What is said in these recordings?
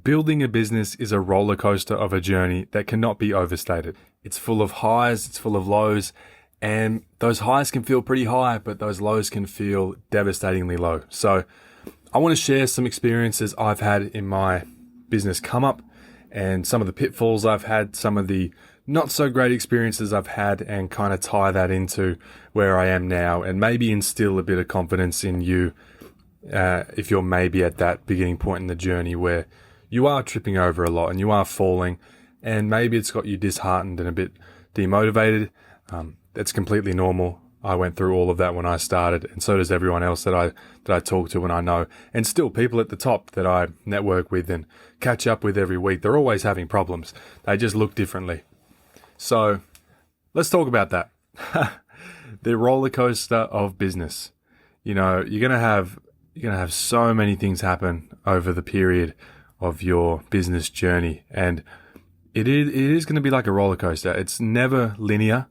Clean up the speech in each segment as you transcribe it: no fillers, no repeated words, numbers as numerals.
Building a business is a roller coaster of a journey that cannot be overstated. It's full of highs, it's full of lows, and those highs can feel pretty high, but those lows can feel devastatingly low. So I want to share some experiences I've had in my business come up and some of the pitfalls I've had, some of the not so great experiences I've had, and kind of tie that into where I am now and maybe instill a bit of confidence in you if you're maybe at that beginning point in the journey where you are tripping over a lot and you are falling, and maybe it's got you disheartened and a bit demotivated. That's completely normal. I went through all of that when I started, and so does everyone else that I talk to and I know. And still, people at the top that I network with and catch up with every week, they're always having problems. They just look differently. So let's talk about that. The roller coaster of business. You know, you're gonna have so many things happen over the period of your business journey, and it is going to be like a roller coaster. It's never linear.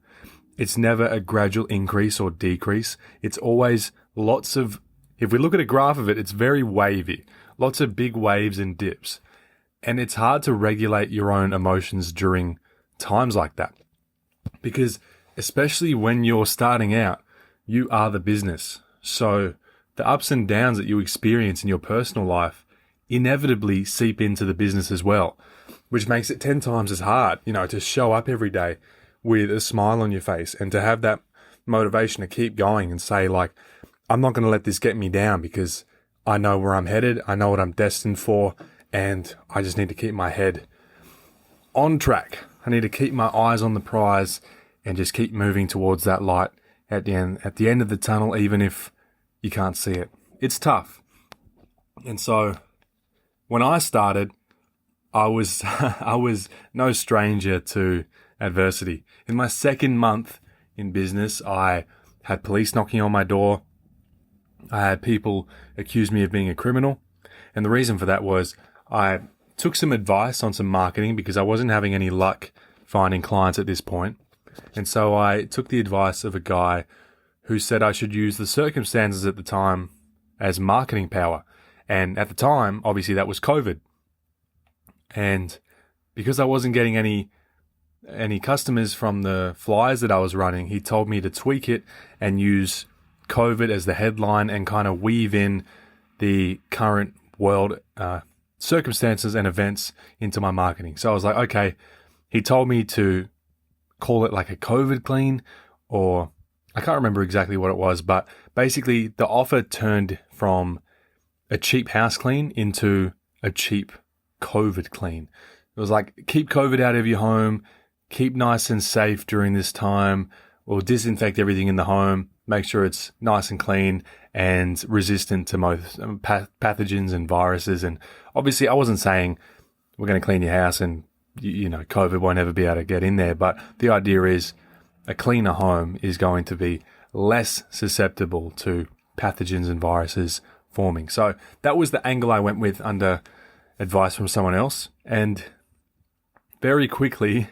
It's never a gradual increase or decrease. It's always lots of, if we look at a graph of it, it's very wavy, lots of big waves and dips, and it's hard to regulate your own emotions during times like that, because especially when you're starting out, you are the business. So the ups and downs that you experience in your personal life inevitably seep into the business as well, which makes it 10 times as hard, to show up every day with a smile on your face and to have that motivation to keep going and say, like, I'm not going to let this get me down because I know where I'm headed, I know what I'm destined for, and I just need to keep my head on track. I need to keep my eyes on the prize and just keep moving towards that light at the end of the tunnel, even if you can't see it. It's tough. And so when I started, I was no stranger to adversity. In my second month in business, I had police knocking on my door. I had people accuse me of being a criminal. And the reason for that was I took some advice on some marketing because I wasn't having any luck finding clients at this point. And so I took the advice of a guy who said I should use the circumstances at the time as marketing power. And at the time, obviously, that was COVID. And because I wasn't getting any customers from the flyers that I was running, he told me to tweak it and use COVID as the headline and kind of weave in the current world circumstances and events into my marketing. So I was like, okay, he told me to call it like a COVID clean, or I can't remember exactly what it was, but basically the offer turned from a cheap house clean into a cheap COVID clean. It was like, keep COVID out of your home, keep nice and safe during this time, or disinfect everything in the home, make sure it's nice and clean and resistant to most pathogens and viruses. And obviously I wasn't saying we're going to clean your house and COVID won't ever be able to get in there, but the idea is a cleaner home is going to be less susceptible to pathogens and viruses forming. So that was the angle I went with under advice from someone else. And very quickly,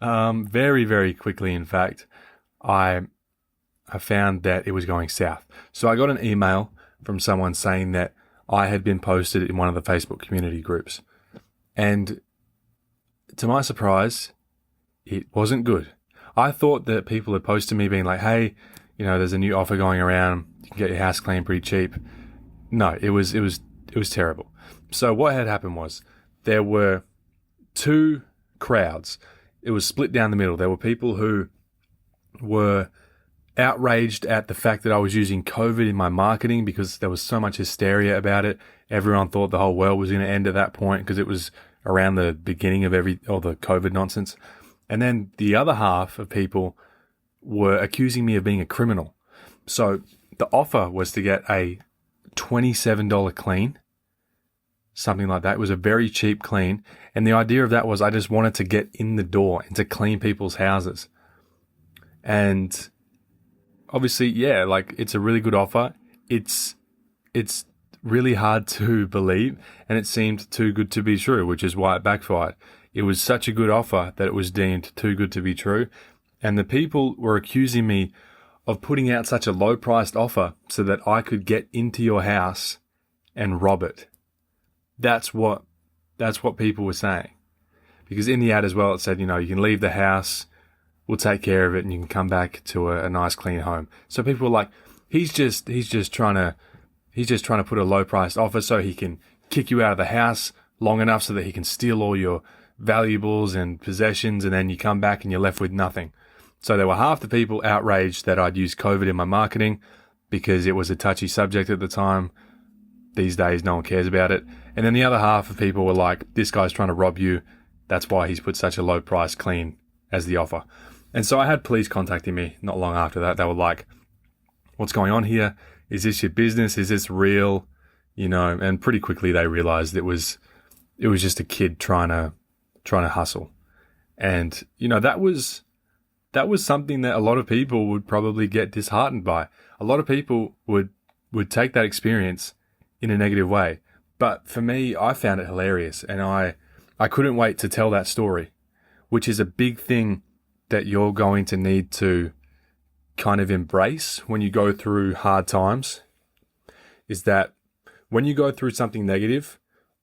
very, very quickly, in fact, I found that it was going south. So I got an email from someone saying that I had been posted in one of the Facebook community groups. And to my surprise, it wasn't good. I thought that people had posted me being like, hey, there's a new offer going around. You can get your house cleaned pretty cheap. No, it was terrible. So what had happened was there were two crowds. It was split down the middle. There were people who were outraged at the fact that I was using COVID in my marketing because there was so much hysteria about it. Everyone thought the whole world was going to end at that point because it was around the beginning of all the COVID nonsense. And then the other half of people were accusing me of being a criminal. So the offer was to get a $27 clean, something like that. It was a very cheap clean. And the idea of that was I just wanted to get in the door and to clean people's houses. And obviously, yeah, like it's a really good offer. It's really hard to believe, and it seemed too good to be true, which is why it backfired. It was such a good offer that it was deemed too good to be true. And the people were accusing me of putting out such a low-priced offer so that I could get into your house and rob it. That's what That's what people were saying. Because in the ad as well, it said, you can leave the house, we'll take care of it, and you can come back to a nice, clean home. So people were like, he's just trying to put a low priced offer so he can kick you out of the house long enough so that he can steal all your valuables and possessions, and then you come back and you're left with nothing. So there were half the people outraged that I'd used COVID in my marketing because it was a touchy subject at the time. These days, no one cares about it. And then the other half of people were like, this guy's trying to rob you. That's why he's put such a low price clean as the offer. And so I had police contacting me not long after that. They were like, what's going on here? Is this your business? Is this real? And pretty quickly they realized it was just a kid trying to hustle. And, that was something that a lot of people would probably get disheartened by. A lot of people would take that experience in a negative way. But for me, I found it hilarious, and I couldn't wait to tell that story, which is a big thing that you're going to need to kind of embrace when you go through hard times, is that when you go through something negative,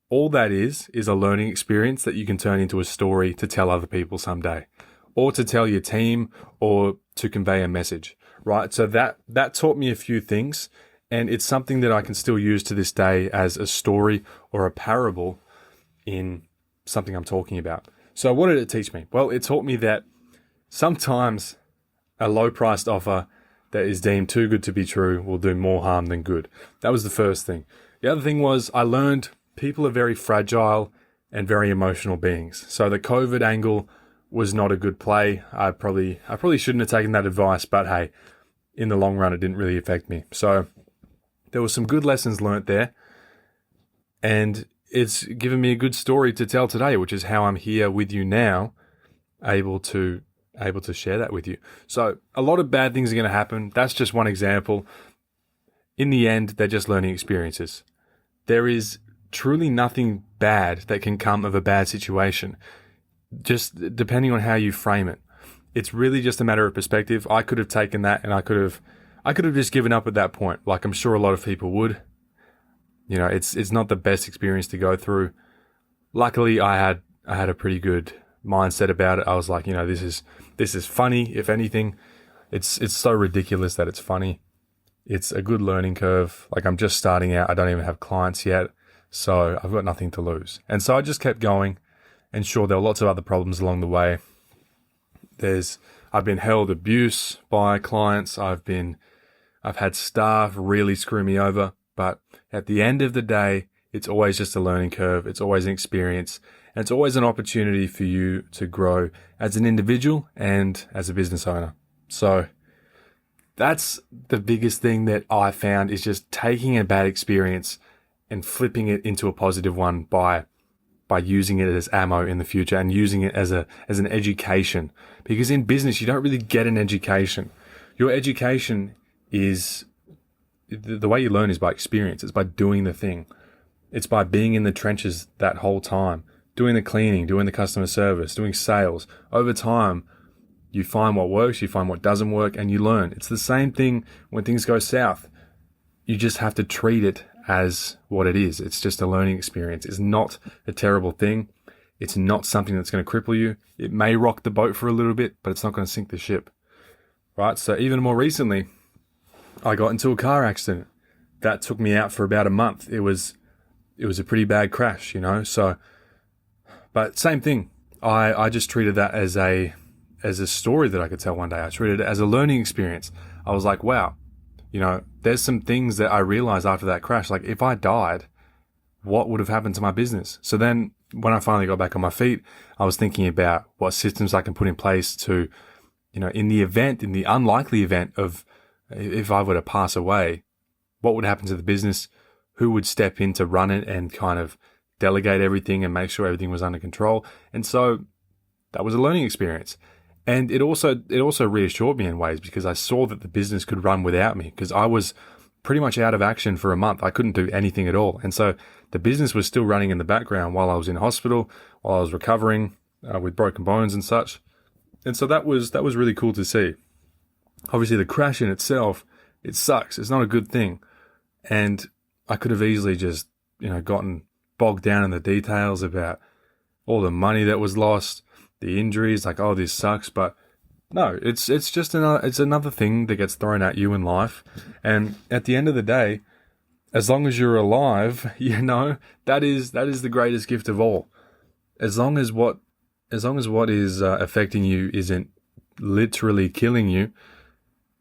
all that is a learning experience that you can turn into a story to tell other people someday, or to tell your team, or to convey a message, right? So that taught me a few things, and it's something that I can still use to this day as a story or a parable in something I'm talking about. So what did it teach me? Well, it taught me that sometimes a low-priced offer that is deemed too good to be true will do more harm than good. That was the first thing. The other thing was I learned people are very fragile and very emotional beings. So the COVID angle was not a good play. I probably shouldn't have taken that advice, but hey, in the long run, it didn't really affect me. So there were some good lessons learnt there, and it's given me a good story to tell today, which is how I'm here with you now, able to share that with you. So a lot of bad things are going to happen. That's just one example. In the end, they're just learning experiences. There is truly nothing bad that can come of a bad situation, just depending on how you frame it. It's really just a matter of perspective. I could have taken that and I could have just given up at that point, like I'm sure a lot of people would. It's not the best experience to go through. Luckily, I had a pretty good mindset about it. I was like, this is funny. If anything, it's so ridiculous that it's funny. It's a good learning curve. Like, I'm just starting out. I don't even have clients yet, so I've got nothing to lose. And so I just kept going. And sure, there were lots of other problems along the way. I've been held abuse by clients. I've had staff really screw me over. But at the end of the day, it's always just a learning curve. It's always an experience. And it's always an opportunity for you to grow as an individual and as a business owner. So that's the biggest thing that I found, is just taking a bad experience and flipping it into a positive one by using it as ammo in the future and using it as an education. Because in business, you don't really get an education. Your education is, the way you learn is by experience. It's by doing the thing. It's by being in the trenches that whole time, doing the cleaning, doing the customer service, doing sales. Over time, you find what works, you find what doesn't work, and you learn. It's the same thing when things go south. You just have to treat it as what it is. It's just a learning experience. It's not a terrible thing. It's not something that's going to cripple you. It may rock the boat for a little bit, but it's not going to sink the ship. Right? So even more recently, I got into a car accident. That took me out for about a month. It was a pretty bad crash, So, but same thing. I just treated that as a story that I could tell one day. I treated it as a learning experience. I was like, wow, there's some things that I realized after that crash. Like, if I died, what would have happened to my business? So then when I finally got back on my feet, I was thinking about what systems I can put in place to, in the unlikely event of, if I were to pass away, what would happen to the business? Who would step in to run it and kind of delegate everything and make sure everything was under control? And so that was a learning experience. And it also reassured me in ways, because I saw that the business could run without me, because I was pretty much out of action for a month. I couldn't do anything at all. And so the business was still running in the background while I was in hospital, while I was recovering with broken bones and such. And so that was really cool to see. Obviously, the crash in itself, it sucks. It's not a good thing. And I could have easily just, gotten bogged down in the details about all the money that was lost, the injuries, like, oh, this sucks. But no, it's just another thing that gets thrown at you in life. And at the end of the day, as long as you're alive, that is the greatest gift of all. As long as what is affecting you isn't literally killing you,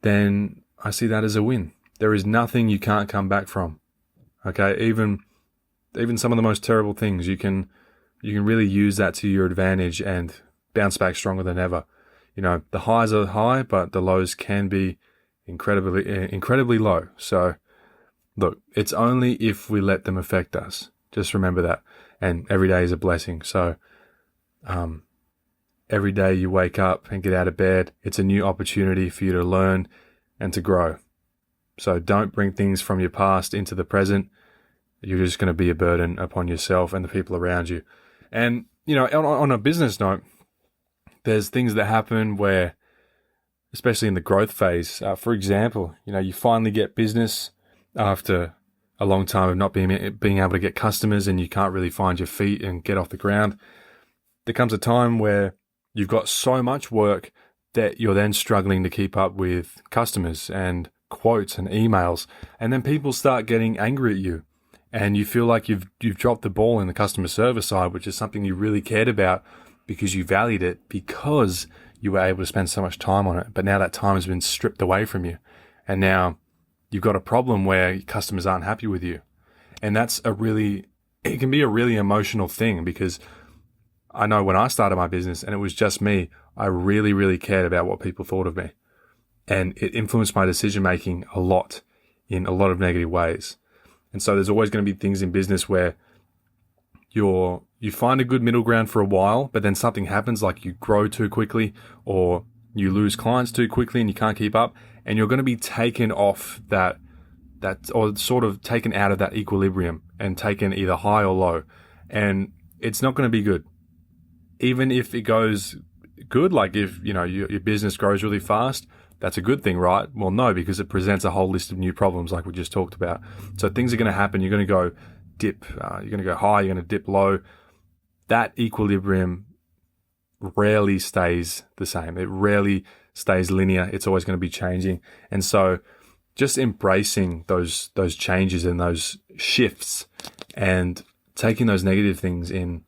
then I see that as a win. There is nothing you can't come back from. Okay, even some of the most terrible things, you can really use that to your advantage and bounce back stronger than ever. The highs are high, but the lows can be incredibly low. So look, it's only if we let them affect us. Just remember that. And every day is a blessing. So every day you wake up and get out of bed, it's a new opportunity for you to learn and to grow. So don't bring things from your past into the present. You're just going to be a burden upon yourself and the people around you. And, on a business note, there's things that happen where, especially in the growth phase, for example, you finally get business after a long time of not being able to get customers, and you can't really find your feet and get off the ground. There comes a time where you've got so much work that you're then struggling to keep up with customers and quotes and emails, and then people start getting angry at you, and you feel like you've dropped the ball in the customer service side, which is something you really cared about because you valued it, because you were able to spend so much time on it. But now that time has been stripped away from you, and now you've got a problem where your customers aren't happy with you. And it can be a really emotional thing, because I know when I started my business and it was just me, I really, really cared about what people thought of me. And it influenced my decision-making a lot in a lot of negative ways. And so there's always going to be things in business where you find a good middle ground for a while, but then something happens, like you grow too quickly or you lose clients too quickly and you can't keep up, and you're going to be taken off that or sort of taken out of that equilibrium and taken either high or low. And it's not going to be good. Even if it goes good, like if, your business grows really fast, that's a good thing, right? Well, no, because it presents a whole list of new problems like we just talked about. So things are going to happen. You're going to go dip, you're going to go high, you're going to dip low. That equilibrium rarely stays the same. It rarely stays linear. It's always going to be changing. And so just embracing those changes and those shifts and taking those negative things in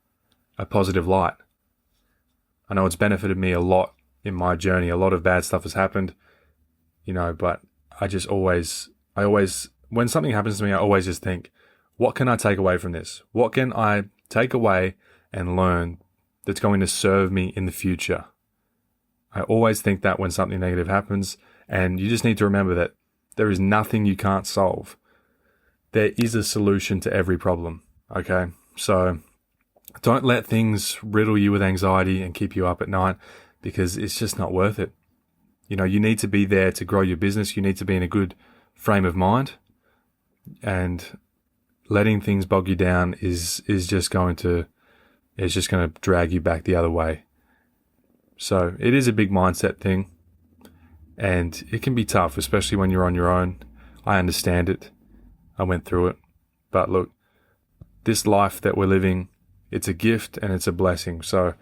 a positive light. I know it's benefited me a lot in my journey. A lot of bad stuff has happened, but I always, when something happens to me, I always just think, what can I take away from this? What can I take away and learn that's going to serve me in the future? I always think that when something negative happens, and you just need to remember that there is nothing you can't solve. There is a solution to every problem, okay? So don't let things riddle you with anxiety and keep you up at night, because it's just not worth it. You need to be there to grow your business. You need to be in a good frame of mind, and letting things bog you down is just going to drag you back the other way. So it is a big mindset thing, and it can be tough, especially when you're on your own. I understand it. I went through it. But look, this life that we're living, it's a gift and it's a blessing. So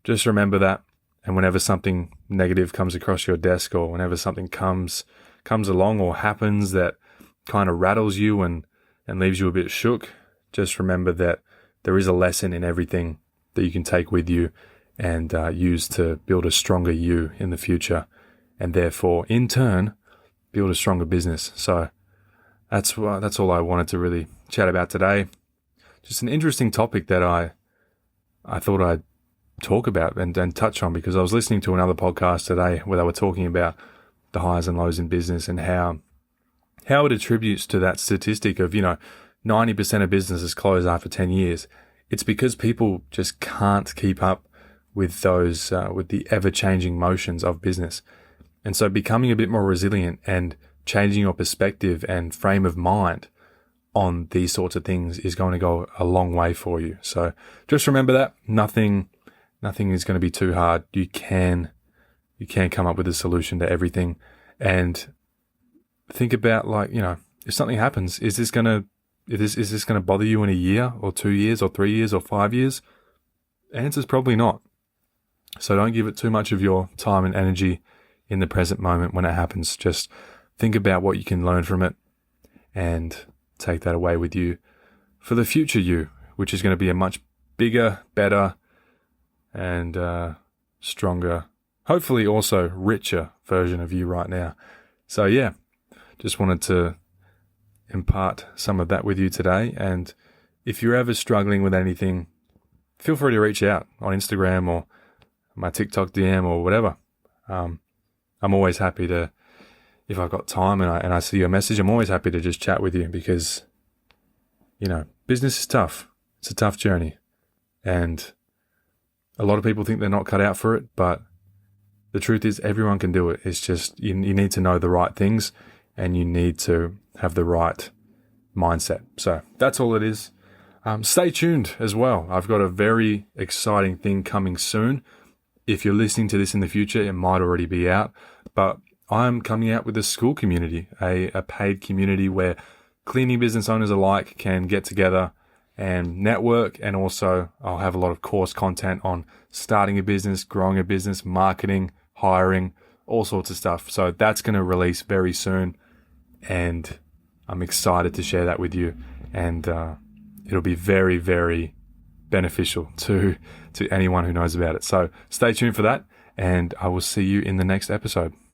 just remember that. And whenever something negative comes across your desk, or whenever something comes along or happens that kind of rattles you and leaves you a bit shook, just remember that there is a lesson in everything that you can take with you and use to build a stronger you in the future, and therefore, in turn, build a stronger business. So that's all I wanted to really chat about today. Just an interesting topic that I thought I'd talk about and touch on, because I was listening to another podcast today where they were talking about the highs and lows in business and how it attributes to that statistic of 90% of businesses close after 10 years. It's because people just can't keep up with those with the ever-changing motions of business. And so becoming a bit more resilient and changing your perspective and frame of mind on these sorts of things is going to go a long way for you. So just remember that nothing is going to be too hard. You can come up with a solution to everything, and think about, if something happens, is this going to Is this going to bother you in a year or 2 years or 3 years or 5 years? Answer's probably not. So don't give it too much of your time and energy in the present moment when it happens. Just think about what you can learn from it and take that away with you for the future you, which is going to be a much bigger, better, and stronger, hopefully also richer version of you right now. So yeah, just wanted to impart some of that with you today. And if you're ever struggling with anything, feel free to reach out on Instagram or my TikTok DM or whatever. I'm always happy to, if I've got time and I see your message, I'm always happy to just chat with you because, business is tough. It's a tough journey. And a lot of people think they're not cut out for it, but the truth is everyone can do it. It's just you need to know the right things and you need to have the right mindset. So that's all it is. Stay tuned as well. I've got a very exciting thing coming soon. If you're listening to this in the future, it might already be out, but I'm coming out with a school community, a paid community where cleaning business owners alike can get together and network. And also I'll have a lot of course content on starting a business, growing a business, marketing, hiring, all sorts of stuff. So that's going to release very soon. And I'm excited to share that with you. And it'll be very, very beneficial to anyone who knows about it. So stay tuned for that. And I will see you in the next episode.